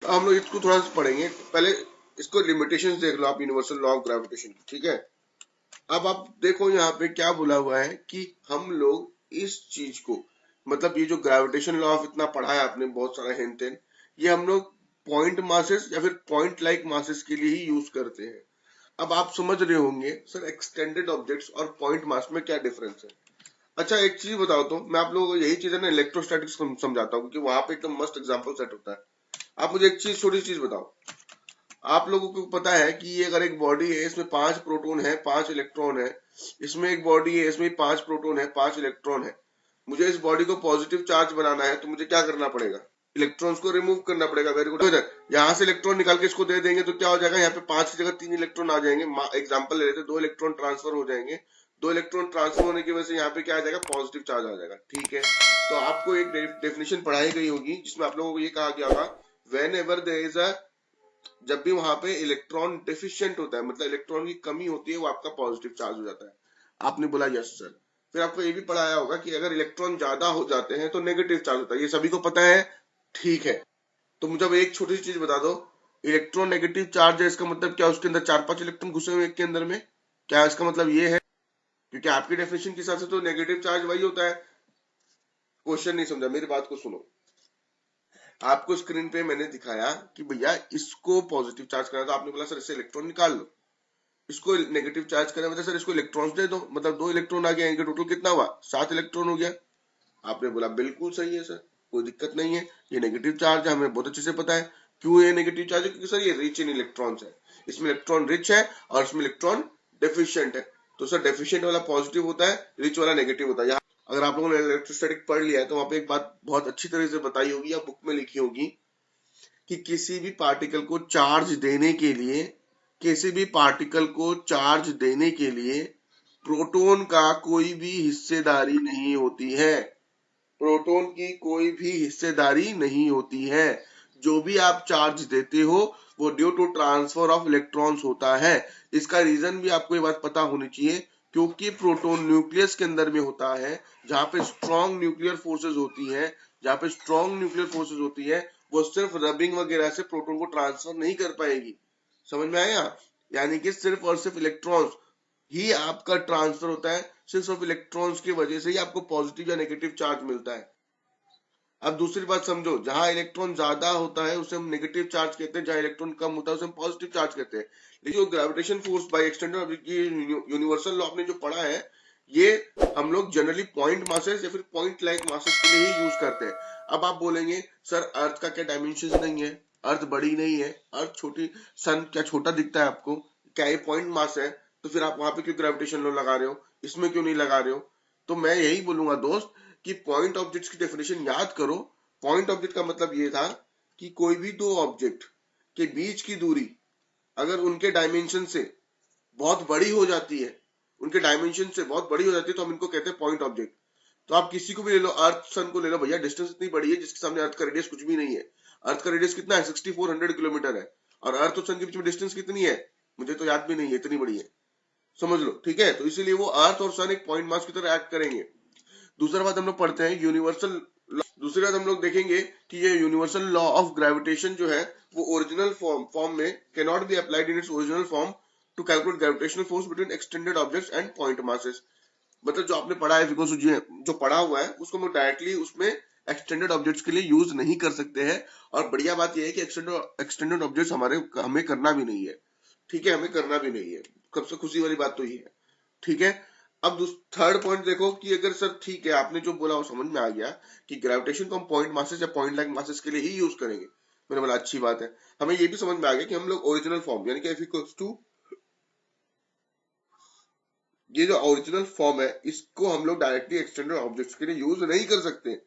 तो हम लोग इसको थोड़ा सा पढ़ेंगे। पहले इसको लिमिटेशंस देख लो आप यूनिवर्सल लॉ ऑफ ग्रेविटेशन की, ठीक है। अब आप देखो यहाँ पे क्या बोला हुआ है कि हम लोग इस चीज को, मतलब ये जो ग्रेविटेशन लॉ ऑफ इतना पढ़ा है आपने बहुत सारा हिंट, ये हम लोग पॉइंट मासेस या फिर पॉइंट लाइक मासेस के लिए ही यूज करते हैं। अब आप समझ रहे होंगे सर एक्सटेंडेड ऑब्जेक्ट्स और पॉइंट मास में क्या डिफरेंस है। अच्छा एक चीज बताओ, तो मैं आप लोगों को यही चीज है ना इलेक्ट्रोस्टैटिक्स समझाता हूँ, क्योंकि वहां पे एकदम मस्त एग्जांपल सेट होता है। आप मुझे एक चीज, छोटी चीज बताओ, आप लोगों को पता है कि ये अगर एक बॉडी है, इसमें 5 प्रोटॉन है 5 इलेक्ट्रॉन है, इसमें एक बॉडी है, इसमें 5 प्रोटॉन है 5 इलेक्ट्रॉन है, मुझे इस बॉडी को पॉजिटिव चार्ज बनाना है, तो मुझे क्या करना पड़ेगा, इलेक्ट्रॉन्स को रिमूव करना पड़ेगा। Very good. यहाँ से इलेक्ट्रॉन निकाल के इसको दे देंगे तो क्या हो जाएगा, यहाँ पे 5 की जगह 3 इलेक्ट्रॉन आ जाएंगे। एग्जाम्पल ले लेते, 2 इलेक्ट्रॉन ट्रांसफर हो जाएंगे, 2 इलेक्ट्रॉन ट्रांसफर होने की वजह से यहाँ पे क्या आ जाएगा, पॉजिटिव चार्ज आ जाएगा, ठीक है। तो आपको एक डेफिनेशन पढ़ाई गई होगी जिसमें आप लोगों को ये कहा गया होगा, whenever there is a, जब भी वहां पे इलेक्ट्रॉन डेफिशिएंट होता है, मतलब इलेक्ट्रॉन की कमी होती है, वो आपका पॉजिटिव चार्ज हो जाता है। आपने बोला यस सर। फिर आपको ये भी पढ़ाया होगा कि अगर इलेक्ट्रॉन ज्यादा हो जाते हैं तो नेगेटिव चार्ज होता है, ये सभी को पता है, ठीक है। तो मुझे अब एक छोटी सी चीज बता दो, इलेक्ट्रॉन नेगेटिव चार्ज है, इसका मतलब क्या, उसके अंदर 4-5 इलेक्ट्रॉन घुसे हुए एक के अंदर में, क्या इसका मतलब ये है? क्योंकि आपकी डेफिनेशन के हिसाब से तो नेगेटिव चार्ज वही होता है। क्वेश्चन नहीं समझा, मेरी बात को सुनो। आपको स्क्रीन पे मैंने दिखाया कि भैया इसको पॉजिटिव चार्ज करना, तो आपने बोला सर इससे इलेक्ट्रॉन निकाल लो। इसको नेगेटिव चार्ज करना मतलब सर इसको इलेक्ट्रॉन्स दे दो, मतलब 2 इलेक्ट्रॉन आ गया, इनका टोटल कितना हुआ, 7 इलेक्ट्रॉन हो गया। आपने बोला बिल्कुल सही है सर, कोई दिक्कत नहीं है, ये नेगेटिव चार्ज है, हमें बहुत अच्छे से पता है। क्यों ये नेगेटिव चार्ज है, क्योंकि सर ये रिच इन इलेक्ट्रॉन्स है, इसमें इलेक्ट्रॉन रिच है और इसमें इलेक्ट्रॉन डेफिशिएंट है। तो सर डेफिशिएंट वाला पॉजिटिव होता है, रिच वाला नेगेटिव होता है। यहाँ अगर आप लोगों ने इलेक्ट्रोस्टैटिक पढ़ लिया है तो वहां पे एक बात बहुत अच्छी तरह से बताई होगी या बुक में लिखी होगी कि किसी भी पार्टिकल को चार्ज देने के लिए, किसी भी पार्टिकल को चार्ज देने के लिए प्रोटॉन का कोई भी हिस्सेदारी नहीं होती है। प्रोटॉन की कोई भी हिस्सेदारी नहीं होती है। जो भी आप चार्ज देते हो वो due to transfer of electrons होता है। इसका रीजन भी आपको ये बात पता होनी चाहिए, क्योंकि प्रोटॉन न्यूक्लियस के अंदर में होता है, जहां पे स्ट्रॉन्ग न्यूक्लियर फोर्सेज होती है, जहां पे स्ट्रॉन्ग न्यूक्लियर फोर्सेज होती है, वो सिर्फ रबिंग वगैरह से प्रोटॉन को ट्रांसफर नहीं कर पाएगी। समझ में आया? यानी कि सिर्फ और सिर्फ इलेक्ट्रॉन्स ही आपका ट्रांसफर होता है, सिर्फ ऑफ इलेक्ट्रॉन्स की वजह से ही आपको पॉजिटिव या नेगेटिव चार्ज मिलता है। अब दूसरी बात समझो, जहां इलेक्ट्रॉन ज्यादा होता है उसे हम नेगेटिव चार्ज कहते हैं, जहां इलेक्ट्रॉन कम होता है उसे हम पॉजिटिव चार्ज कहते हैं। लेकिन जो gravitation force by extended universal law आपने जो पढ़ा है, ये हम लोग जनरली पॉइंट मासेस या फिर पॉइंट लाइक मासेस के लिए ही यूज करते हैं। अब आप बोलेंगे सर अर्थ का क्या डायमेंशन नहीं है, अर्थ बड़ी नहीं है, अर्थ छोटी, सन क्या छोटा दिखता है आपको, क्या ये पॉइंट मास है, तो फिर आप वहां पे क्यों ग्रेविटेशन लॉ लगा रहे हो, इसमें क्यों नहीं लगा रहे हो? तो मैं यही बोलूंगा दोस्त कि पॉइंट ऑब्जेक्ट्स की डेफिनेशन याद करो। पॉइंट ऑब्जेक्ट का मतलब ये था कि कोई भी दो ऑब्जेक्ट के बीच की दूरी अगर उनके डायमेंशन से बहुत बड़ी हो जाती है, उनके डायमेंशन से बहुत बड़ी हो जाती है, तो हम इनको कहते हैं पॉइंट ऑब्जेक्ट। तो आप किसी को भी ले लो, अर्थ सन को ले लो, भैया डिस्टेंस इतनी बड़ी है जिसके सामने अर्थ का रेडियस कुछ भी नहीं है। अर्थ का रेडियस कितना है, 6400 किलोमीटर है, और अर्थ और सन के बीच में डिस्टेंस कितनी है, मुझे तो याद भी नहीं है, इतनी बड़ी है, समझ लो, ठीक है। तो इसीलिए वो अर्थ और सन एक पॉइंट मास की तरह एक्ट करेंगे। दूसरा बात हम लोग पढ़ते हैं यूनिवर्सल, दूसरी बात हम लोग देखेंगे कि ये यूनिवर्सल लॉ ऑफ ग्रेविटेशन जो है वो ओरिजिनल फॉर्म में can not be applied in its original form to calculate gravitational force between extended objects and point masses. मतलब जो आपने पढ़ा है, बिकॉज जो पढ़ा हुआ है उसको हम डायरेक्टली उसमें एक्सटेंडेड ऑब्जेक्ट्स के लिए यूज नहीं कर सकते हैं। और बढ़िया बात यह है कि एक्सटेंडेड ऑब्जेक्ट्स हमें करना भी नहीं है, ठीक है, हमें करना भी नहीं है। सबसे खुशी वाली बात तो ये है, ठीक है। अब थर्ड पॉइंट देखो कि अगर सर ठीक है आपने जो बोला वो समझ में आ गया कि ग्रेविटेशन को हम पॉइंट मासेस या पॉइंट लाइक मासेस के लिए ही यूज करेंगे, मैंने बोला अच्छी बात है। हमें ये भी समझ में आ गया कि हम लोग ओरिजिनल फॉर्म यानी कि एफ इक्वल्स टू, ये जो ओरिजिनल फॉर्म है इसको हम लोग डायरेक्टली एक्सटेंडेड ऑब्जेक्ट्स के लिए यूज नहीं कर सकते,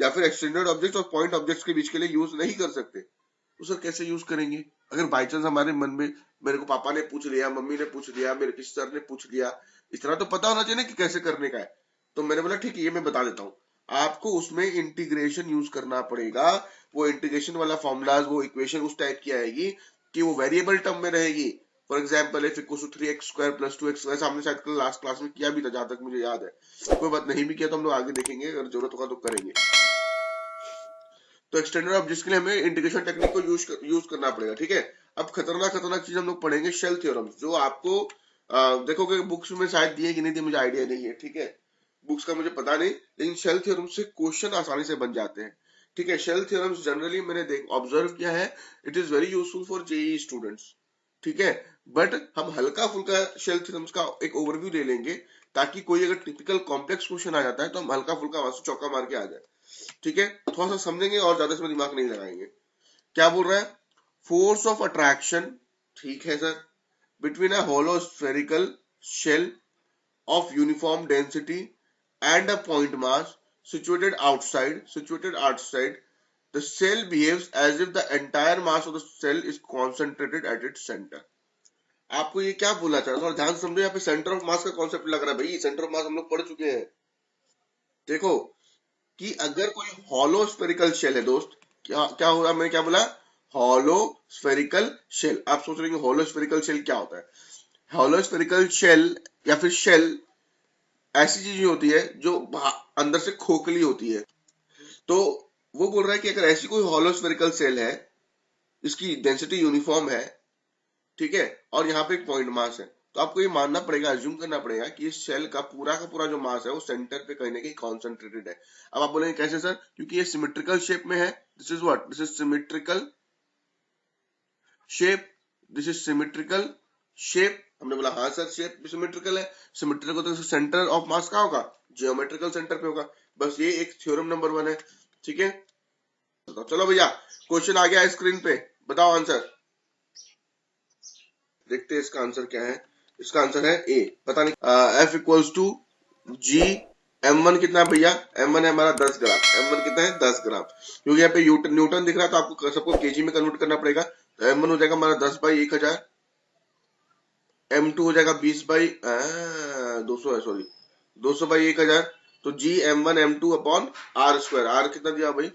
या फिर एक्सटेंडेड ऑब्जेक्ट्स और पॉइंट ऑब्जेक्ट्स के बीच के लिए यूज नहीं कर सकते। तो सर कैसे यूज करेंगे? अगर बाई चांस हमारे मन में, मेरे को पापा ने पूछ लिया, मम्मी ने पूछ लिया, मेरे किसी सर ने पूछ लिया, इस तरह तो पता होना चाहिए ना कि कैसे करने का है। तो मैंने बोला ठीक है ये मैं बता देता हूँ, आपको उसमें इंटीग्रेशन यूज करना पड़ेगा। वो इंटीग्रेशन वाला फॉर्मूलाज, वो इक्वेशन उस टाइप की आएगी कि वो वेरिएबल टर्म में रहेगी। For example F equal to 3x square plus 2x, वैसे हमने शायद लास्ट क्लास में किया भी था जहां तक मुझे याद है। कोई बात नहीं भी किया तो हम लोग आगे देखेंगे, अगर जरूरत होगा तो करेंगे। तो एक्सटेंडेड ऑब्जेक्ट्स के लिए हमें इंटीग्रेशन टेक्निक को यूज करना पड़ेगा, ठीक है। अब खतरनाक चीज हम लोग पढ़ेंगे शेल थ्योरम्स, जो आपको देखोगे बुक्स में शायद दिए कि नहीं दिए, मुझे आइडिया नहीं है, ठीक है, बुक्स का मुझे पता नहीं, लेकिन शेल थ्योरम से क्वेश्चन आसानी से बन जाते हैं, ठीक है। शेल थ्योरम्स जनरली मैंने ऑब्जर्व किया है, it is very useful for JEE students, ठीक है। बट हम हल्का फुल्का शेल थ्योरम्स का एक ओवरव्यू ले लेंगे, ताकि कोई अगर टिपिकल कॉम्प्लेक्स क्वेश्चन आ जाता है तो हम हल्का फुल्का वहां से चौका मार के आ जाए, ठीक है। थोड़ा सा समझेंगे और ज्यादा इसमें दिमाग नहीं लगाएंगे। क्या बोल रहा है, फोर्स ऑफ अट्रैक्शन, ठीक है sir, between a hollow spherical shell of uniform density and a point mass situated outside, the cell behaves as if the entire mass of the cell is concentrated at its center. आपको ये क्या बोला चाह रहा है, थोड़ा ध्यान समझो, यहाँ पे सेंटर ऑफ मास का कॉन्सेप्ट लग रहा है भाई, सेंटर ऑफ मास हम लोग पढ़ चुके हैं। देखो कि अगर कोई हॉलो स्फेरिकल शेल है दोस्त, क्या क्या हो रहा, मैंने क्या बोला, हॉलो स्फेरिकल शेल। आप सोच रहे हैं हॉलो स्फेरिकल शेल क्या होता है, हॉलो स्फेरिकल शेल या फिर शेल ऐसी चीज होती है जो अंदर से खोखली होती है। तो वो बोल रहा है कि अगर ऐसी कोई हॉलो स्फेरिकल सेल है, इसकी डेंसिटी यूनिफॉर्म है, ठीक है, और यहाँ पे एक पॉइंट मास है, तो आपको ये मानना पड़ेगा, अज्यूम करना पड़ेगा कि इस सेल का पूरा जो मास है वो सेंटर पे कहीं ना कहीं कॉन्सेंट्रेटेड है। अब आप बोलेंगे कैसे सर, क्योंकि ये सिमेट्रिकल शेप में है, this is what, this is symmetrical shape, this is symmetrical shape. हमने बोला हाँ सर शेप भी सिमेट्रिकल है, सिमेट्रिकल तो सेंटर ऑफ मास का होगा, जियोमेट्रिकल सेंटर पे होगा, बस ये एक थ्योरम नंबर 1 है, ठीक है। तो चलो भैया क्वेश्चन आ गया है स्क्रीन पे, बताओ आंसर, देखते हैं इसका आंसर क्या है। इसका आंसर है ए, पता नहीं, F equals to ji, m1 कितना है भैया, m1 है हमारा 10 ग्राम, m1 कितना है 10 ग्राम, क्योंकि यहाँ पे न्यूटन दिख रहा है तो आपको सबको केजी में कन्वर्ट करना पड़ेगा, तो m1 हो जाएगा हमारा 10/1000, m2 हो जाएगा 20/200 है, सॉरी 200/1000, तो G m1 m2 upon R square, R कितना दिया भाई,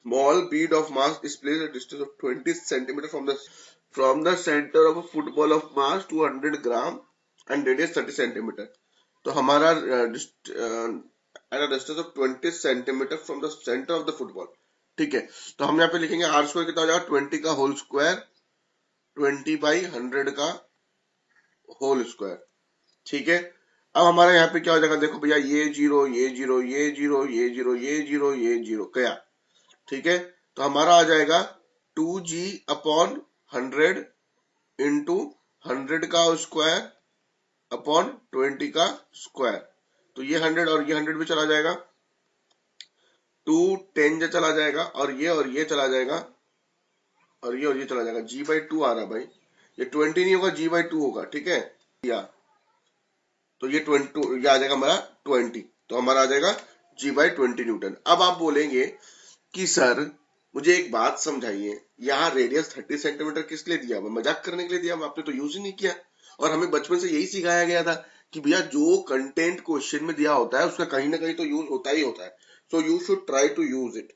small bead of mass is placed at a distance of 20 centimeter from the center of a football of mass 200 gram and radius 30 centimeter. तो हमारा at a distance of 20 centimeter from the center of the football, ठीक है। तो हम यहाँ पे लिखेंगे are square कितना हो जाएगा, 20 का होल स्क्वायर, 20/100 का होल स्क्वायर, ठीक है। अब हमारा यहाँ पे क्या हो जाएगा, देखो भैया ये जीरो ये जीरो ये जीरो ये जीरो ये जीरो ये जीरो गया, ठीक है। तो हमारा आ जाएगा 2g अपॉन 100 इंटू 100 का स्क्वायर अपॉन 20 का स्क्वायर, तो ये 100 और ये 100 भी चला जाएगा, 2 10 चला जाएगा, और ये चला जाएगा, और ये चला जाएगा, g/2 आ रहा भाई, ये 20 नहीं होगा, g/2 होगा, ठीक है, या तो ये 20 ये आ जाएगा हमारा 20, तो हमारा आ जाएगा g/20 न्यूटन। अब आप बोलेंगे कि सर मुझे एक बात समझाइए, यहाँ रेडियस 30 सेंटीमीटर किस लिए दिया हुआ, मजाक करने के लिए दिया, आपने तो यूज ही नहीं किया, और हमें बचपन से यही सिखाया गया था कि भैया जो कंटेंट क्वेश्चन में दिया होता है उसका कहीं ना कहीं तो यूज होता ही होता है, so you should try to use it.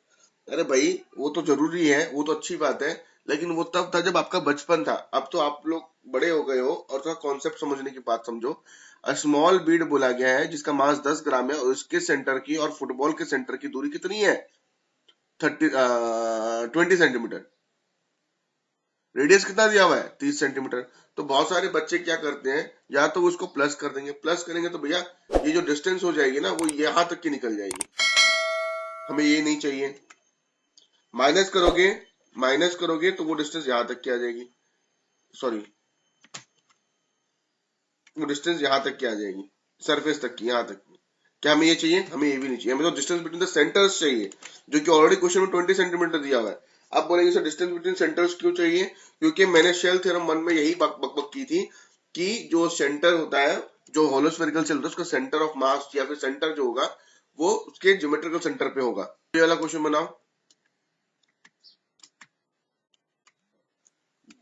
अरे भाई वो तो जरूरी है, वो तो अच्छी बात है, लेकिन वो तब था जब आपका बचपन था, अब तो आप लोग बड़े हो गए हो और थोड़ा कॉन्सेप्ट समझने की बात समझो। अ स्मॉल बीड बोला गया है जिसका मास 10 ग्राम है, और उसके सेंटर की और फुटबॉल के सेंटर की दूरी कितनी है, 20 सेंटीमीटर, रेडियस कितना दिया हुआ है 30 सेंटीमीटर। तो बहुत सारे बच्चे क्या करते हैं, या तो उसको प्लस कर देंगे, प्लस करेंगे तो भैया ये जो डिस्टेंस हो जाएगी ना वो यहां तक की निकल जाएगी, हमें ये नहीं चाहिए। माइनस करोगे, तो वो डिस्टेंस यहां तक की आ जाएगी, सॉरी वो डिस्टेंस यहां तक की आ जाएगी, सरफेस तक की, यहां तक की। क्या हमें ये चाहिए, हमें ये भी नहीं चाहिए, हमें तो डिस्टेंस बिटवीन द सेंटर्स चाहिए, जो कि ऑलरेडी क्वेश्चन में 20 सेंटीमीटर दिया हुआ है। आप बोलेंगे सर डिस्टेंस बिटवीन सेंटर्स क्यों चाहिए, क्योंकि मैंने शेल थ्योरम 1 में यही बक की थी कि जो सेंटर होता है, जो होलो स्फेरिकल सेल होता है, उसका सेंटर ऑफ मास या फिर सेंटर जो होगा वो उसके ज्योमेट्रिकल सेंटर पे होगा। ये वाला क्वेश्चन बनाओ,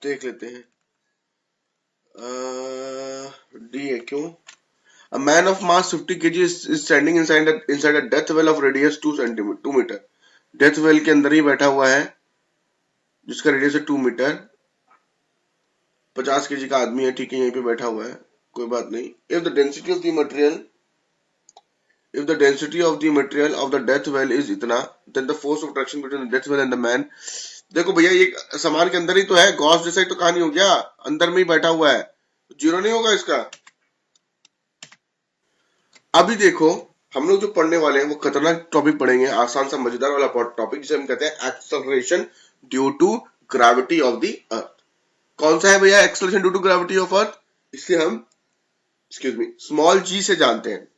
देख लेते हैं। डी है क्यों, A man of mass 50 kg is standing inside a death well of radius 2 मीटर, डेथ वेल के अंदर ही बैठा हुआ है जिसका रेडियस है 2 मीटर, 50 kg का आदमी है, ठीक है, यहीं पे बैठा हुआ है, कोई बात नहीं। If the density of the material if the density of the material of the death well is इतना, then the force of attraction between the death well and the man. देखो भैया ये सामान के अंदर ही तो है, गॉस जैसा ही तो कहानी हो गया, अंदर में ही बैठा हुआ है, जीरो नहीं होगा इसका। अभी देखो हम लोग जो पढ़ने वाले हैं वो खतरनाक टॉपिक पढ़ेंगे, आसान सा मजेदार वाला टॉपिक जिसे हम कहते हैं acceleration due to gravity of the earth. कौन सा है भैया acceleration due to gravity of earth? इसे हम एक्सक्यूज मी स्मॉल जी से जानते हैं,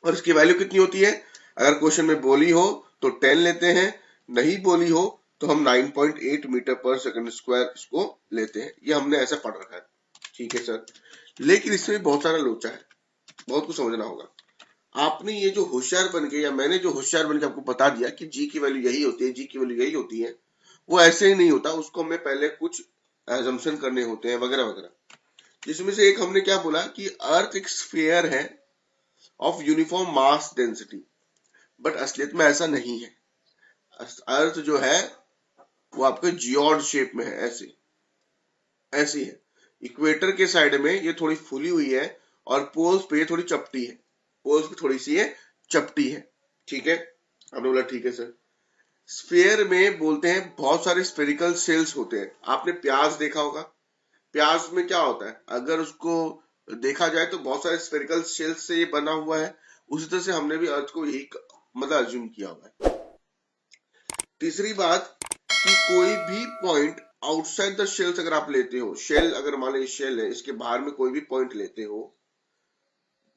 और इसकी वैल्यू कितनी होती है? अगर क्वेश्चन में बोली हो तो 10 लेते हैं, नहीं बोली हो तो हम 9.8 मीटर पर सेकंड स्क्वायर इसको लेते हैं। ये हमने ऐसा पढ़ रखा है, ठीक है सर। लेकिन इसमें बहुत सारा लोचा है, बहुत कुछ समझना होगा। आपने ये जो होशियार बन के, या मैंने जो होशियार बन के आपको बता दिया कि जी की वैल्यू यही होती है, जी की वैल्यू यही होती है, वो ऐसे ही नहीं होता, उसको हमें पहले कुछ एजम्पशन करने होते हैं वगैरह वगैरह। जिसमें से एक हमने क्या बोला कि अर्थ एक स्फीयर है of uniform mass density, but असलियत में ऐसा नहीं है। अर्थ जो है वो आपके जियोड शेप में है, ऐसी है। इक्वेटर के साइड में ये थोड़ी फूली हुई है और पोल्स पे थोड़ी चपटी है, पोल्स पे थोड़ी सी ये चपटी है, ठीक है। आपने बोला ठीक है सर। स्फीयर में बोलते हैं बहुत सारे स्फेरिकल सेल्स होते हैं। आपने प्याज देखा होगा, प्याज में क्या होता है, अगर उसको देखा जाए तो बहुत सारे स्फेरिकल सेल्स से ये बना हुआ है। उसी तरह से हमने भी अर्थ को यही मतलब अज्यूम किया हुआ है। तीसरी बात कि कोई भी पॉइंट आउटसाइड द शेल्स अगर आप लेते हो, शेल अगर मान लीजिए शेल है, इसके बाहर में कोई भी पॉइंट लेते हो,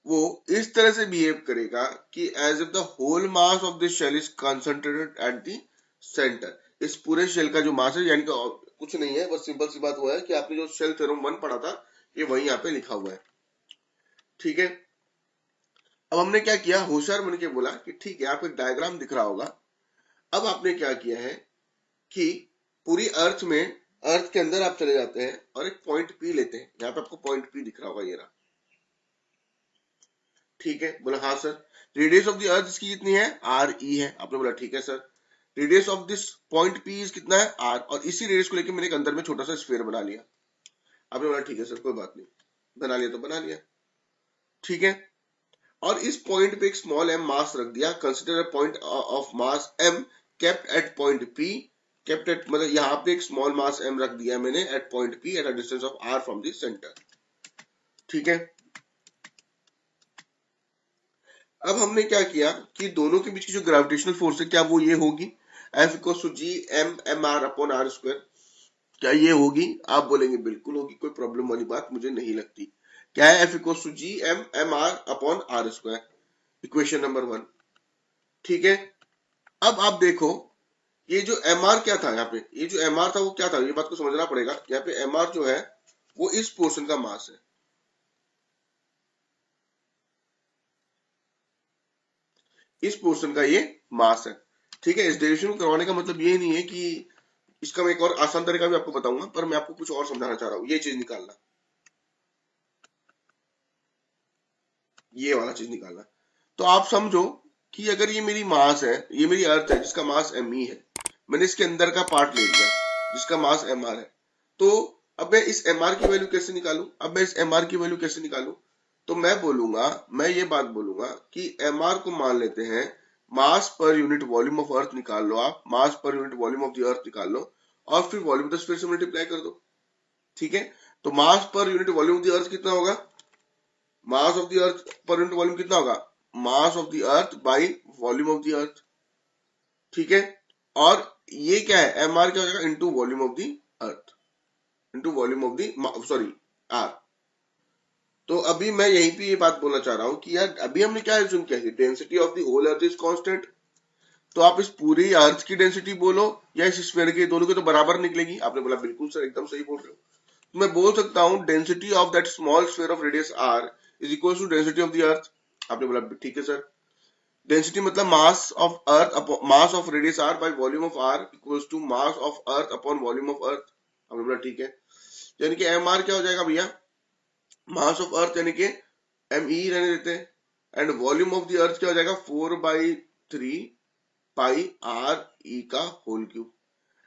वो इस तरह से बिहेव करेगा कि as if the whole mass of this shell is concentrated at the centre. इस पूरे शेल का जो मास है, यानी कि कुछ नहीं है, बस सिंपल सी बात हुआ है कि आपने जो शेल थ्योरम 1 पढ़ा था ये वही यहाँ पे लिखा हुआ है, ठीक है। अब हमने क्या किया, होशियार बन के बोला कि ठीक है, आपको एक डायग्राम दिख रहा होगा। अब आपने क्या किया है कि पूरी अर्थ में, अर्थ के अंदर आप चले जाते हैं और एक पॉइंट पी लेते हैं। यहाँ पे आपको पॉइंट पी दिख रहा होगा, ये रहा, ठीक है। बोला हाँ सर। रेडियस ऑफ द अर्थ इसकी कितनी है? आर ई है। आपने बोला ठीक है sir. Radius of this point P is कितना है? आर, और इसी रेडियस को लेकर मैंने एक अंदर में छोटा सा स्फीयर बना लिया। आपने बोला ठीक है सर, कोई बात नहीं, बना लिया तो बना लिया, ठीक है। और इस पॉइंट पे एक स्मॉल एम मास रख दिया। Consider a point of mass M kept at point P, kept at मतलब यहाँ पे एक स्मॉल मास एम रख दिया मैंने at point P at a distance of R from the centre, ठीक है। अब हमने क्या किया कि दोनों के बीच की जो ग्रेविटेशनल फोर्स है, क्या वो ये होगी F equal to G M M R upon R square? क्या ये होगी? आप बोलेंगे बिल्कुल होगी, कोई प्रॉब्लम वाली बात मुझे नहीं लगती। क्या है? F equal to G M M R upon R square, equation number 1, ठीक है। अब आप देखो ये जो एम आर क्या था, यहाँ पे ये जो एम आर था वो क्या था, ये बात को समझना पड़ेगा। यहाँ पे एम आर जो है वो इस पोर्शन का मास है, इस पोर्शन का ये मास है, ठीक है। इस डेरिवेशन को करवाने का मतलब ये नहीं है कि इसका मैं एक और आसान तरीका भी आपको बताऊंगा, पर मैं आपको कुछ और समझाना चाह रहा हूं। ये चीज निकालना, ये वाला चीज निकालना। तो आप समझो कि अगर ये मेरी मास है, ये मेरी अर्थ है जिसका मास एम ई है, मैंने इसके अंदर का पार्ट ले लिया जिसका मास एम आर है। तो अब मैं इस एम आर की वैल्यू कैसे निकालूं? अब मैं इस एम आर की वैल्यू कैसे निकालूं? तो मैं बोलूंगा, मैं ये बात बोलूंगा कि एम आर को मान लेते हैं मास पर यूनिट वॉल्यूम ऑफ अर्थ निकाल लो, आप mass per unit volume of the earth निकाल लो और फिर वॉल्यूम 10 फिर से मल्टीप्लाई कर दो, ठीक है। तो mass per unit volume of the earth कितना होगा? मास ऑफ द अर्थ पर यूनिट वॉल्यूम कितना होगा? मास of the earth by volume of the अर्थ, ठीक है। और ये क्या है? एम आर क्या हो जाएगा? Into volume of the earth, into volume of the sorry R. तो अभी मैं यहीं पे ये बात बोलना चाह रहा हूं कि यार अभी हमने क्या एज्यूम किया, density of the whole earth is constant. तो आप इस पूरी अर्थ की डेंसिटी बोलो या इस स्फीयर की, दोनों की तो बराबर निकलेगी। आपने बोला बिल्कुल सर, एकदम सही बोल रहे हो। तो मैं बोल सकता हूं density of that small sphere of radius R is equal to density of the earth. आपने बोला ठीक है सर। डेंसिटी मतलब mass of earth, mass of radius R by volume of R equals to mass of earth upon volume of earth. आपने बोला ठीक है। यानी कि एम आर क्या हो जाएगा भैया? मास ऑफ अर्थ यानी कि एम ई रहने देते हैं, and volume of the earth क्या हो जाएगा? 4/3 पाई आर ई का whole cube,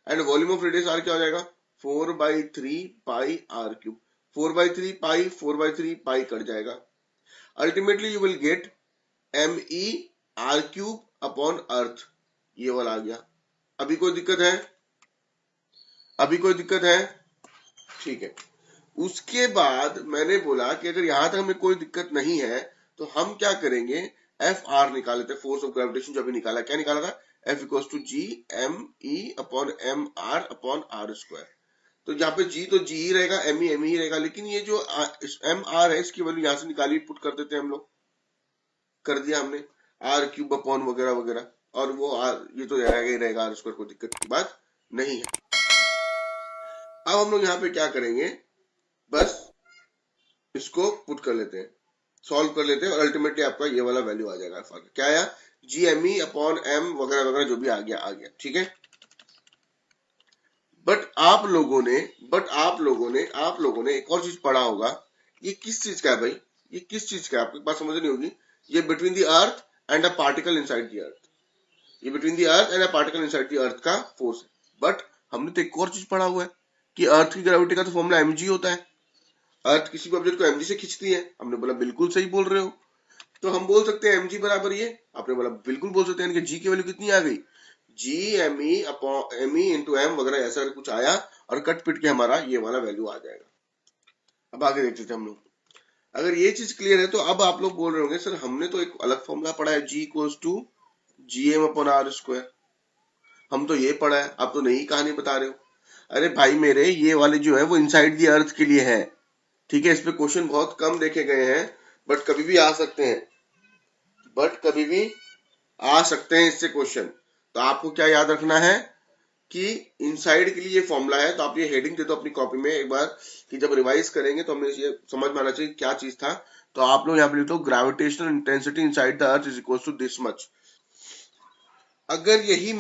and volume of radius R क्या हो जाएगा? 4/3 pi R cube. 4/3 pi 4/3 pi cut जाएगा। Ultimately you will get MER³ upon earth, ये वाला आ गया। अभी कोई दिक्कत है? अभी कोई दिक्कत है? ठीक है। उसके बाद मैंने बोला कि अगर यहां तक हमें कोई दिक्कत नहीं है तो हम क्या करेंगे, FR निकाल लेते हैं, फोर्स ऑफ ग्रेविटेशन जो अभी निकाला। क्या निकाला था? F=GME/MR/R²। तो यहाँ पे G तो G ही रहेगा, ME ME ही रहेगा, लेकिन ये जो MR है इसकी वैल्यू यहाँ से निकाली, पुट कर देते हैं हम लोग। कर दिया हमने, R³ अपॉन वगैरह वगैरह, और वो ये तो रहेगा ही रहेगा R², कोई दिक्कत की बात नहीं है। अब हम लोग यहाँ पे क्या करेंगे, बस इसको पुट कर लेते हैं, सॉल्व कर लेते हैं, और अल्टीमेटली आपका ये वाला वैल्यू आ जाएगा अल्फा का। क्या आया? GME अपॉन M वगैरह वगैरह जो भी आ गया आ गया, ठीक है। बट आप लोगों ने एक और चीज पढ़ा होगा, ये किस चीज का है भाई? ये किस चीज का है? आपको बात समझ नहीं होगी। ये between the earth and a particle inside the earth, ये between the earth and a particle inside the earth का फोर्स है। बट हमने तो एक और चीज पढ़ा हुआ है कि अर्थ की ग्रेविटी का तो फॉर्मूला mg होता है, अर्थ किसी भी ऑब्जेक्ट को mg से खींचती है। हमने बोला बिल्कुल सही बोल रहे हो, तो हम बोल सकते हैं mg बराबर ये। आपने बोला बिल्कुल बोल सकते हैं, यानी कि g की वैल्यू कितनी आ गई? GME upon ME into M वगैरह ऐसा कुछ आया, और कट पिट के हमारा ये वाला वैल्यू आ जाएगा। अब आगे देखते थे हम लोग। अगर ये चीज क्लियर है तो अब आप लोग बोल रहे होंगे सर हमने तो एक अलग फॉर्मूला पढ़ा है, G=GM/R²। हम तो ये पढ़ा है, आप तो नई कहानी बता रहे हो। अरे भाई मेरे, ये वाले जो है वो इनसाइड द अर्थ के लिए है, ठीक है। इस पे क्वेश्चन बहुत कम देखे गए हैं, बट कभी भी आ सकते हैं, इससे क्वेश्चन। तो आपको क्या याद रखना है कि इनसाइड के लिए ये फॉर्मूला है। तो आप ये हेडिंग दे दो अपनी कॉपी में एक बार, कि जब रिवाइज करेंगे तो हमें ये समझ में आना चाहिए क्या चीज था। तो आप लोग यहाँ पे लिख दो, gravitational intensity inside the earth is equal to this much. अगर यही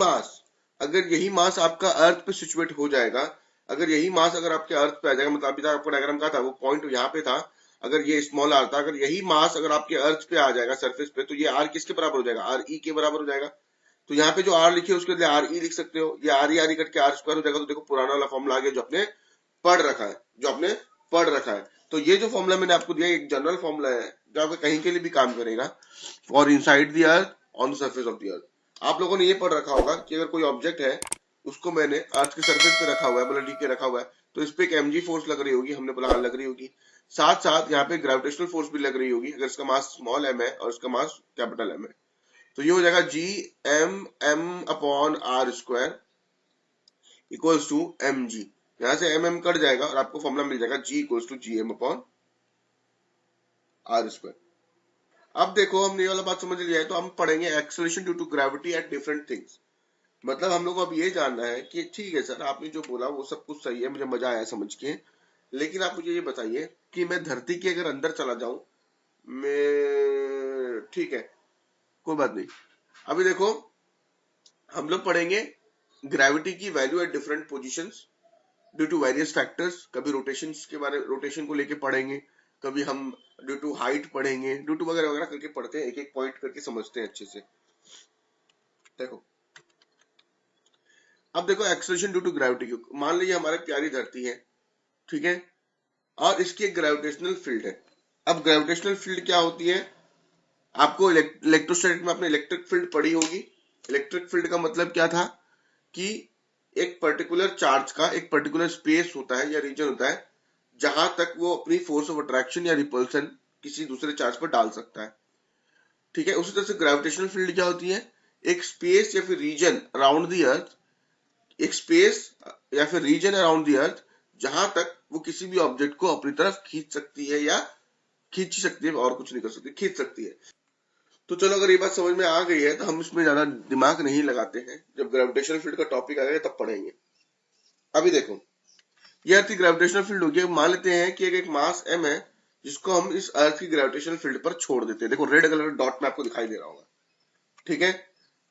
मास आपका अर्थ पे सिचुएट हो जाएगा, अगर यही मास अगर आपके अर्थ पे आ जाएगा, मतलब अभी तक आपको डायग्राम का था, वो पॉइंट यहाँ पे था, अगर ये स्मॉल आर था, अगर यही मास अगर आपके अर्थ पे आ जाएगा सरफेस पे, तो ये आर किसके बराबर हो जाएगा? RE के बराबर हो जाएगा। तो यहाँ पे जो आर लिखे उसके लिए RE लिख सकते हो, ये RE करके R² हो जाएगा। तो देखो पुराना वाला फॉर्मूला आ गया जो आपने पढ़ रखा है। तो ये जो फॉर्मूला मैंने आपको दिया एक जनरल फॉर्मूला है जो आपको कहीं के लिए भी काम करेगा, for inside the earth on the surface of the अर्थ। आप लोगों ने ये पढ़ रखा होगा कि अगर कोई ऑब्जेक्ट है उसको मैंने अर्थ के सरफेस पे रखा हुआ है, मतलब ढीके रखा हुआ है, तो इस पे एक mg फोर्स लग रही होगी। हमने बोला हाँ लग रही होगी। साथ साथ यहाँ पे ग्रेविटेशनल फोर्स भी लग रही होगी, अगर इसका मास स्मॉल m है और इसका मास कैपिटल M है। तो ये हो जाएगा GMM/R² इक्वल्स टू mg। यहाँ से mm कट जाएगा और आपको फॉर्मूला मिल जाएगा G=GM/R²। अब देखो हमने ये वाला बात समझ लिया है, तो हम पढ़ेंगे acceleration due to gravity at different things. मतलब हम लोग को अब ये जानना है कि ठीक है सर आपने जो बोला वो सब कुछ सही है, मुझे मजा आया समझ के, लेकिन आप मुझे ये बताइए कि मैं धरती के अगर अंदर चला जाऊं, मैं ठीक है कोई बात नहीं। अभी देखो हम लोग पढ़ेंगे ग्रेविटी की value at different positions due to various factors. कभी रोटेशन को लेके पढ़ेंगे, कभी हम ड्यू टू हाइट पढ़ेंगे, ड्यू टू वगैरह वगैरह करके पढ़ते हैं, एक एक पॉइंट करके समझते हैं अच्छे से। देखो अब देखो एक्सेलरेशन ड्यू टू ग्रेविटी, मान लीजिए हमारी प्यारी धरती है, ठीक है, और इसकी एक ग्रेविटेशनल फील्ड है। अब ग्रेविटेशनल फील्ड क्या होती है? आपको इलेक्ट्रोस्टैटिक में आपने इलेक्ट्रिक फील्ड पढ़ी होगी। इलेक्ट्रिक फील्ड का मतलब क्या था कि एक पर्टिकुलर चार्ज का एक पर्टिकुलर स्पेस होता है या रीजन होता है जहां तक वो अपनी फोर्स ऑफ अट्रैक्शन या रिपल्सन किसी दूसरे चार्ज पर डाल सकता है, ठीक है। उसी तरह से ग्रेविटेशनल फील्ड क्या होती है? एक स्पेस या फिर रीजन अराउंड द अर्थ, एक स्पेस या फिर रीजन अराउंड द अर्थ जहां तक वो किसी भी ऑब्जेक्ट को अपनी तरफ खींच सकती है, या खींच सकती है और कुछ नहीं कर सकती, खींच सकती है। तो चलो अगर ये बात समझ में आ गई है तो हम इसमें ज्यादा दिमाग नहीं लगाते हैं, जब ग्रेविटेशनल फील्ड का टॉपिक आएगा तब पढ़ेंगे। अभी देखो ये अर्थ की ग्रेविटेशनल फील्ड होगी। मान लेते हैं कि एक मास m है जिसको हम इस अर्थ की ग्रेविटेशनल फील्ड पर छोड़ देते हैं। देखो रेड कलर डॉट में आपको दिखाई दे रहा होगा, ठीक है।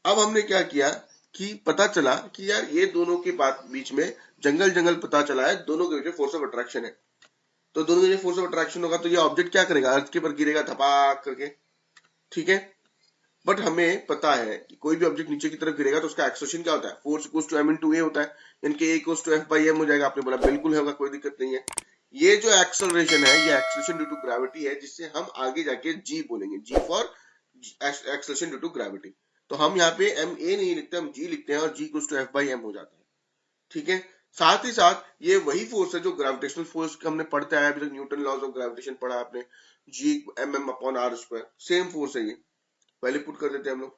अब हमने क्या किया कि पता चला कि यार ये दोनों के बीच में जंगल पता चला है, दोनों के बीच फोर्स ऑफ अट्रैक्शन है। तो दोनों के बीच फोर्स ऑफ अट्रैक्शन होगा तो ये ऑब्जेक्ट क्या करेगा? अर्थ के ऊपर गिरेगा धपाक करके, ठीक है। बट हमें पता है कि कोई भी ऑब्जेक्ट नीचे की तरफ गिरेगा तो उसका एक्सेलरेशन क्या होता है? फोर्स इक्वल्स टू m/a होता है, यानी कि a इक्वल्स टू f/m हो जाएगा। आपने बोला बिल्कुल होगा, कोई दिक्कत नहीं है। ये जो एक्सेलरेशन है ये एक्सेलरेशन ड्यू टू ग्रेविटी है, जिससे हम आगे जाके g बोलेंगे, g for acceleration due to gravity. तो हम यहाँ पे एम ए नहीं लिखते, हम जी लिखते हैं और G equals to F by M हो जाता है। ठीक है, साथ ही साथ ये वही फोर्स है जो ग्रेविटेशनल फोर्स हमने पढ़ते आया अभी तक, न्यूटन लॉज ऑफ ग्रेविटेशन पढ़ा आपने, G M M upon R square, same force है ये, पहले पुट कर देते हैं हम लोग,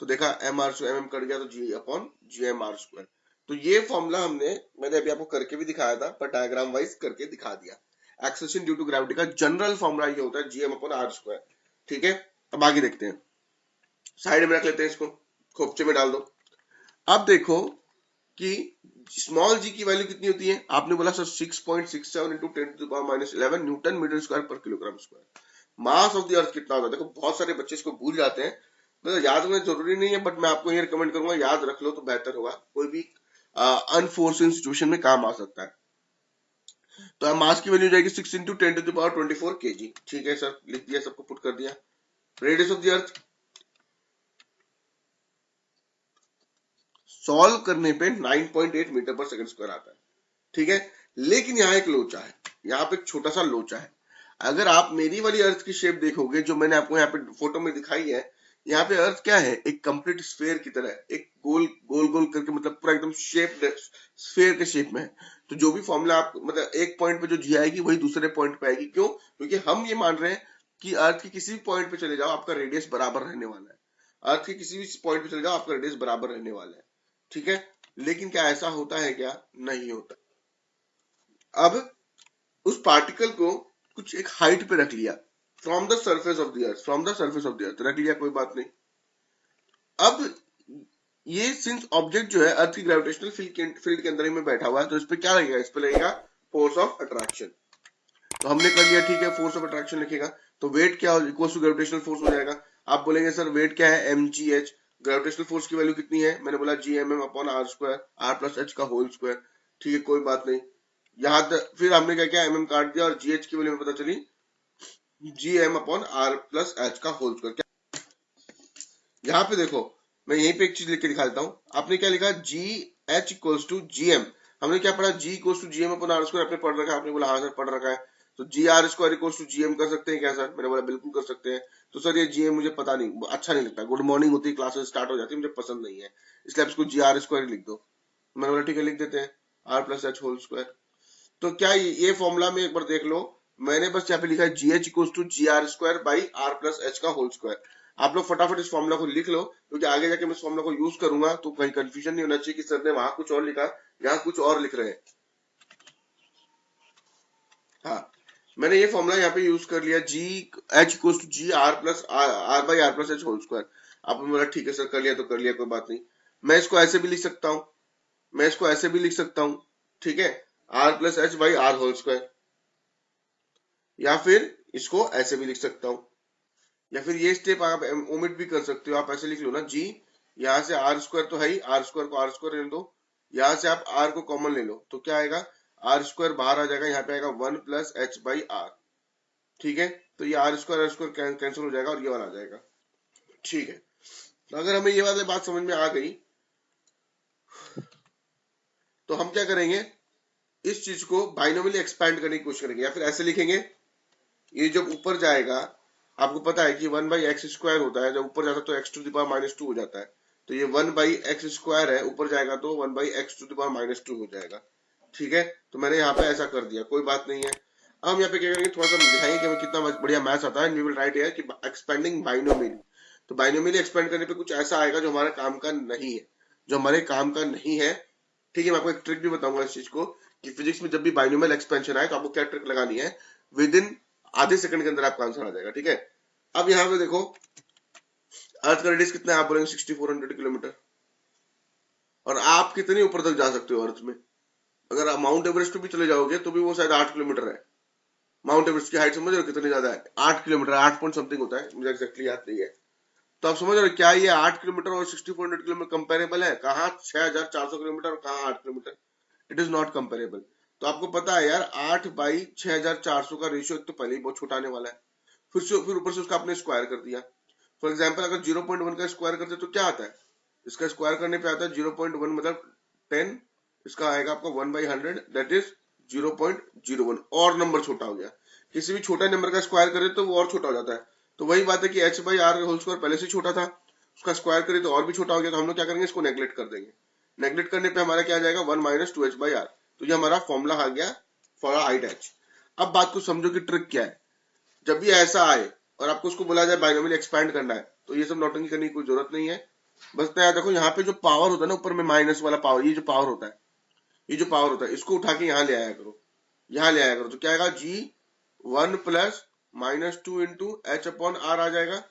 तो देखा M R M M cut गया तो G upon G M R square. तो ये फॉर्मूला मैंने अभी आपको करके भी दिखाया था, पर डायग्राम वाइज करके दिखा दिया। एक्सेलरेशन ड्यू टू ग्रेविटी का जनरल फॉर्मूला ये होता है G M upon R square. ठीक है, अब आगे देखते हैं, साइड में रख लेते हैं इसको, खोपचे में डाल दो। अब देखो कि स्मॉल जी की वैल्यू कितनी होती है, आपने बोला sir 6.67 into 10⁻11 newton metre square per kilogram square. Mass of the earth कितना होता है, देखो बहुत सारे बच्चे इसको भूल जाते हैं, मतलब याद होना जरूरी नहीं है, बट मैं आपको ये रिकमेंड करूंगा याद रख लो तो बेहतर होगा, कोई भी अनफोर्सिन सिचुएशन में काम आ सकता है। तो मास की वैल्यू जाएगी 6 इंटू 10⁻24 kg। ठीक है सर, लिख दिया, सबको पुट कर दिया। Radius of the earth solve करने पे 9.8 मीटर पर सेकंड स्क्वायर आता है। ठीक है, लेकिन यहाँ एक लोचा है, यहाँ पे एक छोटा सा लोचा है। अगर आप मेरी वाली अर्थ की शेप देखोगे जो मैंने आपको यहाँ पे फोटो में दिखाई है, यहाँ पे अर्थ क्या है, एक कंप्लीट स्फेयर की तरह, एक गोल गोल गोल करके, मतलब पूरा एकदम शेप स्फेयर के शेप में है। तो जो भी फॉर्मूला आप, मतलब एक पॉइंट पे जो जी आएगी वही दूसरे पॉइंट पे आएगी। क्यों? क्योंकि हम ये मान रहे हैं कि अर्थ के किसी भी पॉइंट पे चले जाओ आपका रेडियस बराबर रहने वाला है, अर्थ के किसी भी पॉइंट पे चले जाओ आपका रेडियस बराबर रहने वाला है। ठीक है, लेकिन क्या ऐसा होता है क्या? नहीं होता। अब उस पार्टिकल को कुछ एक हाइट पे रख लिया, from the surface of the earth, from the surface of the अर्थ रख लिया, कोई बात नहीं। अब ये सिंस ऑब्जेक्ट जो है अर्थ की ग्रेविटेशनल फील्ड के अंदर ही में बैठा हुआ है, तो इस पे क्या लगेगा, इस पे लगेगा फोर्स ऑफ अट्रैक्शन। तो हमने कर लिया, ठीक है, फोर्स ऑफ अट्रैक्शन लिखेगा, तो वेट क्या इक्वल टू ग्रेविटेशनल फोर्स हो जाएगा। आप बोलेंगे सर वेट क्या है, M G H, gravitational force की वैल्यू कितनी है, मैंने बोला G M M upon R square, R plus H का होल स्क्वायर। ठीक है, कोई बात नहीं। यहाँ फिर हमने क्या किया, एम एम काट दिया और जी एच की वैल्यू पता चली G M upon R plus H का होल स्क्वायर। यहाँ पे देखो, मैं यहीं पे एक चीज लिख के दिखा देता हूँ। आपने क्या लिखा, G H equals to G M, हमने क्या पढ़ा, G equals to G M upon R square आपने पढ़ रखा है, आपने बोला हाँ सर पढ़ रखा है। तो G R square equals to G M कर सकते हैं क्या सर, मैंने बोला बिल्कुल कर सकते हैं। तो सर ये जी एम मुझे पता नहीं, अच्छा नहीं लगता, गुड मॉर्निंग होती है, क्लासेस स्टार्ट हो जाती है, मुझे पसंद नहीं है, इसलिए आप इसको जी आर स्क्वायर लिख दो। मैंने बोला ठीक है, लिख देते हैं R plus H whole square. तो क्या ये फॉर्मूला में एक बार देख लो, मैंने बस यहाँ पे लिखा है G H equals to G R square by R plus H का होल स्क्वायर। आप लोग फटाफट इस फॉर्मूला को लिख लो, क्योंकि आगे जाके मैं इस फॉर्मूला को यूज करूंगा तो कहीं कंफ्यूजन नहीं होना चाहिए कि सर ने वहां कुछ और लिखा, यहाँ कुछ और लिख रहे हैं। हाँ, मैंने ये फॉर्मूला यहाँ पे यूज कर लिया, G H equals to G R by R plus H whole square. आपने बोला ठीक है सर, कर लिया तो कर लिया, कोई बात नहीं। मैं इसको ऐसे भी लिख सकता हूँ, मैं इसको ऐसे भी लिख सकता हूँ, ठीक है, R plus H by R whole square, या फिर इसको ऐसे भी लिख सकता हूं, या फिर ये स्टेप आप ओमिट भी कर सकते हो, आप ऐसे लिख लो ना, जी यहां से आर स्क्वायर तो है ही, आर स्क्वायर को आर स्क्वायर ले दो, यहां से आप आर को कॉमन ले लो, तो क्या आएगा, आर स्क्वायर बाहर आ जाएगा, यहाँ पे आएगा 1 प्लस एच बाई आर। ठीक है, तो ये आर स्क्वायर कैंसिल हो जाएगा और ये वाला आ जाएगा। ठीक है, तो अगर हमें ये वाली बात समझ में आ गई तो हम क्या करेंगे, इस चीज को बाइनोमियली एक्सपैंड करने की कोशिश करेंगे, या फिर ऐसे लिखेंगे, ये जब ऊपर जाएगा, आपको पता है कि 1 बाई एक्स स्क्वायर होता है, जब ऊपर जाता है तो x to the power minus 2 हो जाता है, तो ये 1 बाई एक्स स्क्वायर है, ऊपर जाएगा तो 1 by x to the power minus 2 हो जाएगा। ठीक है, तो मैंने यहाँ पे ऐसा कर दिया, कोई बात नहीं है। हम यहाँ पे क्या करेंगे, थोड़ा सा दिखाएंगे कि हमें कितना बढ़िया मैथ्स आता है, वी विल राइट हियर कि एक्सपेंडिंग बाइनोमियली। तो बाइनोमियली एक्सपेंड करने पे कुछ ऐसा आएगा जो हमारे काम का नहीं है, जो हमारे काम का नहीं है। ठीक है, मैं आपको एक ट्रिक भी बताऊंगा इस चीज को, कि फिजिक्स में जब भी बाइनोमियल एक्सपेंशन आए तो आपको क्या ट्रिक लगानी है, विद इन आधे सेकंड के अंदर आपका आंसर आ जाएगा। ठीक है, अब यहाँ पे देखो, अर्थ का रेडियस कितना है, आप बोलेंगे 6400 किलोमीटर, और आप कितने ऊपर तक जा सकते हो अर्थ में, अगर आप माउंट एवरेस्ट पे भी चले जाओगे तो भी वो शायद 8 किलोमीटर है। माउंट एवरेस्ट की हाइट समझ रहे हो कितनी ज्यादा है, 8 किलोमीटर, 8 पॉइंट समथिंग होता है, मुझे एक्जैक्टली याद नहीं है। तो आप समझ रहे हो क्या ये 8 किलोमीटर और 6400 किलोमीटर कंपेरेबल है, कहाँ 6400 किलोमीटर और कहाँ 8 kilometre, it is not comparable. तो आपको पता है यार, 8 बाई 6400 का रेशियो तो पहले ही बहुत छोटा आने वाला है, फिर ऊपर से उसका आपने स्क्वायर कर दिया। फॉर एग्जाम्पल अगर 0.1 का स्क्वायर करते तो क्या आता है, इसका स्क्वायर करने पे आता है 0.1 मतलब 10, इसका आएगा आपका 1/100 दैट इज 0.01, और नंबर छोटा हो गया। किसी भी छोटा नंबर का स्क्वायर करे तो वो और छोटा हो जाता है, तो वही बात है कि h by R whole square पहले से छोटा था, उसका स्क्वायर करें तो और भी छोटा हो गया, तो हम लोग क्या करेंगे, इसको नेग्लेक्ट कर देंगे। नेग्लेक्ट करने पे हमारा क्या आ जाएगा, 1 माइनस 2h बाई आर। तो ये हमारा फॉर्मूला आ गया फॉर हाइट h। अब बात को समझो कि ट्रिक क्या है। जब भी ऐसा आए और आपको उसको बोला जाए बाइनोमियल एक्सपैंड करना है, तो ये सब नौटंकी करने की कोई जरूरत नहीं है। बस याद देखो यहाँ पे जो पावर होता है ना, ऊपर में माइनस वाला पावर, ये जो पावर होता है, ये जो पावर होता है, इसको उठा के यहाँ ले आया करो, यहाँ ले आया करो। तो क्या आएगा, G1 plus minus 2 into H upon R आ जाएगा,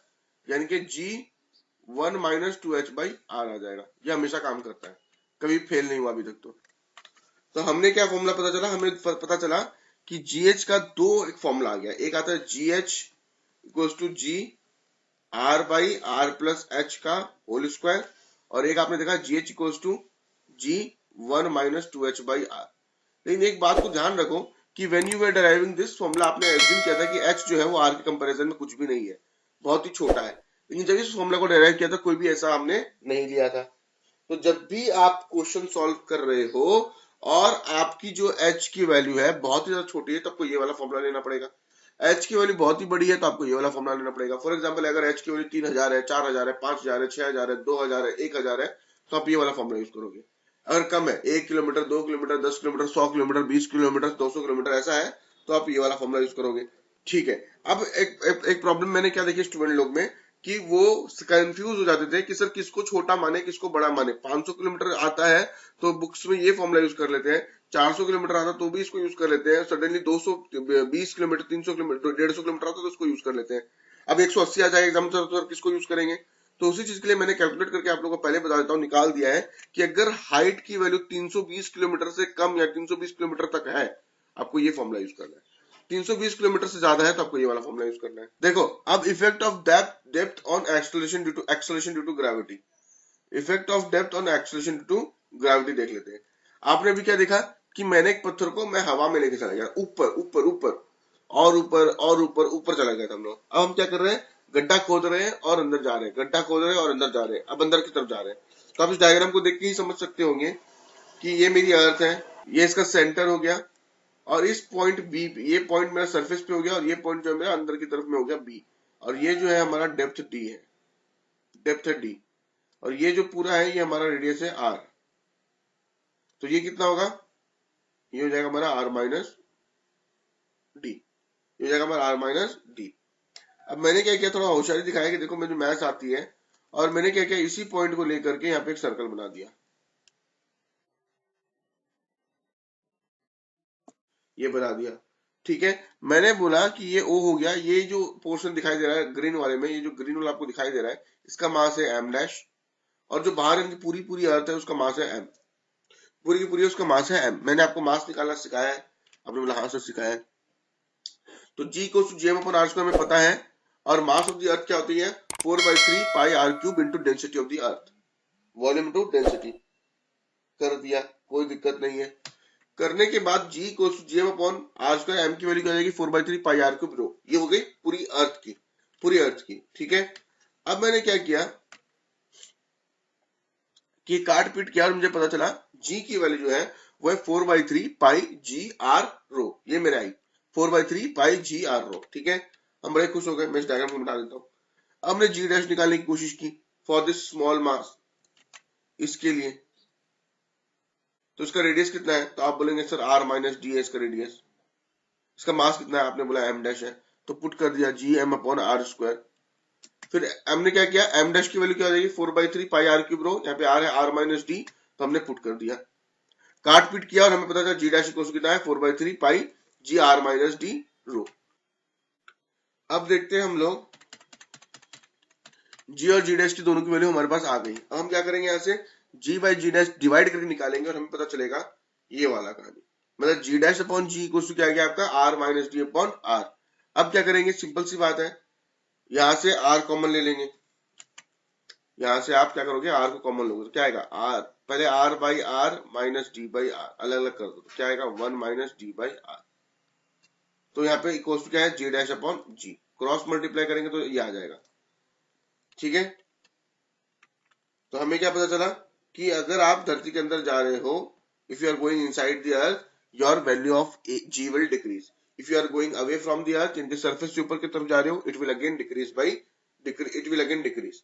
यानी कि G1 minus 2h by are आ जाएगा। ये हमेशा काम करता है, कभी फेल नहीं हुआ अभी तक। तो हमने क्या फॉर्मूला पता चला, हमें पता चला कि GH का दो एक फॉर्मूला आ गया। एक आता है GH equals to G R by R plus H का होल स्क्वायर, और एक आपने देखा GH equals to G1 minus 2h by R. लेकिन एक बात को ध्यान रखो कि when you were deriving this formula, आपने एज्यूम किया था कि h जो है वो r के कंपैरिजन में कुछ भी नहीं है, बहुत ही छोटा है। लेकिन जब इस फॉर्मूला को डिराइव किया था, कोई भी ऐसा हमने नहीं लिया था। तो जब भी आप क्वेश्चन सॉल्व कर रहे हो और आपकी जो h की वैल्यू है बहुत ही ज्यादा छोटी है, तो आपको ये वाला फॉर्मूला लेना पड़ेगा। h की वैल्यू बहुत ही बड़ी है, तो आपको ये वाला फॉर्मूला लेना पड़ेगा। फॉर एग्जांपल, अगर h की वैल्यू 3000 है, 4000 है, 5000 है, 6000 है, 2000 है, 1000 है, तो आप ये वाला फॉर्मूला यूज करोगे। अगर कम है, 1 kilometre, 2 kilometre, 10 kilometre, 100 kilometre, 20 kilometre, 200 kilometre ऐसा है, तो आप ये वाला फॉर्मूला यूज करोगे। ठीक है। अब एक प्रॉब्लम मैंने क्या देखी स्टूडेंट लोग में, कि वो कंफ्यूज हो जाते थे कि सर किसको छोटा माने किसको बड़ा माने। 500 किलोमीटर आता है तो बुक्स में ये फॉर्मूला यूज कर लेते हैं, 400 किलोमीटर आता तो भी इसको यूज कर लेते हैं, सडनली 220 किलोमीटर, 300 किलोमीटर, 150 किलोमीटर आता तो इसको यूज कर लेते हैं। अब 180 आ जाए एग्जाम तो किसको यूज करेंगे। तो उसी चीज के लिए मैंने कैलकुलेट करके आप लोगों को पहले बता देता हूँ, निकाल दिया है कि अगर हाइट की वैल्यू 320 किलोमीटर से कम या 320 किलोमीटर तक है, आपको ये फॉर्मूला यूज करना है। 320 किलोमीटर से ज्यादा है तो आपको ये वाला फॉर्मूला यूज करना है। देखो अब effect of depth on acceleration due to gravity. Effect of depth on acceleration due to gravity देख लेते हैं। आपने भी क्या देखा कि मैंने एक पत्थर को मैं हवा में लेके चला गया, ऊपर ऊपर ऊपर और ऊपर और ऊपर ऊपर चला गया था हम लोग। अब हम क्या कर रहे हैं, गड्ढा खोद रहे हैं और अंदर जा रहे हैं, गड्ढा खोद रहे हैं और अंदर जा रहे हैं, अब अंदर की तरफ जा रहे हैं। तो आप इस डायग्राम को देख के ही समझ सकते होंगे कि ये मेरी अर्थ है, ये इसका सेंटर हो गया, और इस पॉइंट बी, ये पॉइंट मेरा सरफेस पे हो गया, और ये पॉइंट जो है मेरा अंदर की तरफ में हो गया बी, और ये जो है हमारा डेप्थ डी है, डेप्थ है डी, और ये जो पूरा है ये हमारा रेडियस है आर। तो ये कितना होगा, ये हो जाएगा हमारा आर माइनस डी, ये हो जाएगा हमारा आर माइनस डी। अब मैंने क्या किया, थोड़ा होशियारी दिखाया कि देखो मुझे मैथ्स आती है, और मैंने क्या किया, इसी पॉइंट को लेकर के यहाँ पे एक सर्कल बना दिया, ये बना दिया। ठीक है। मैंने बोला कि ये ओ हो गया, ये जो पोर्शन दिखाई दे रहा है ग्रीन वाले में, ये जो ग्रीन वाला आपको दिखाई दे रहा है, इसका मास है एम डैश, और जो बाहर इनकी पूरी पूरी अर्थ है उसका मास है एम, पूरी की पूरी उसका मास है एम। मैंने आपको मास निकालना सिखाया है, आपने बोला हाँ सर सिखाया है। तो जी को जीएम अपॉन आर स्क्वायर में पता है, और मास ऑफ द अर्थ क्या होती है, 4/3 pi R cube into density of the earth, volume to density. कर दिया, कोई दिक्कत नहीं है। करने के बाद जी को GM upon R square, M की वैल्यू क्या जाएगी 4/3 पाई आर क्यूब रो। ये हो गई पूरी अर्थ की, पूरी अर्थ की। ठीक है। अब मैंने क्या किया कि काट पीट किया और मुझे पता चला जी की वैल्यू जो है वो है 4/3 पाई जी आर रो, ये मेरे आई 4/3 पाई जी आर रो। ठीक है। हम बड़े खुश हो गए। मैं इस डायग्राम को मिटा देता हूँ। अब हमने जी डैश निकालने की कोशिश की फॉर दिस स्मॉल मास, इसके लिए। तो इसका रेडियस कितना है, तो आप बोलेंगे सर आर माइनस डी है इसका रेडियस। इसका मास कितना है, आपने बोला एम डैश है, तो पुट कर दिया G M upon R square. फिर हमने क्या किया, एम डैश की वैल्यू क्या हो जाएगी 4/3 पाई आर क्यूब रो, यहाँ पे आर है आर माइनस डी, तो हमने पुट कर दिया। काट पीट किया और हमें पता चला जी डैश इक्वल कितना है 4/3 पाई जी आर माइनस डी रो। अब देखते हैं हम लोग, जी और जी डैश की दोनों की वैल्यू हमारे पास आ गई। अब हम क्या करेंगे, यहाँ से जी बाई जी डैश डिवाइड करके निकालेंगे और हमें पता चलेगा ये वाला कहानी, मतलब G dash upon G equal to क्या गया आपका R minus D upon R. अब क्या करेंगे, सिंपल सी बात है, यहां से आर कॉमन ले लेंगे, यहां से आप क्या करोगे आर को कॉमन लोगे, तो क्या आएगा आर, पहले R by R minus D by R अलग अलग कर दो, तो क्या आएगा 1 माइनस डी बाई आर। तो यहाँ पे इक्वल टू क्या है जी डैश अपॉन जी, क्रॉस मल्टीप्लाई करेंगे तो ये आ जाएगा। ठीक है। तो हमें क्या पता चला कि अगर आप धरती के अंदर जा रहे हो, if you are going inside the earth, your value of G will decrease, if you are going away from the earth, इनके सरफेस से ऊपर की तरफ जा रहे हो, इट विल अगेन डिक्रीज।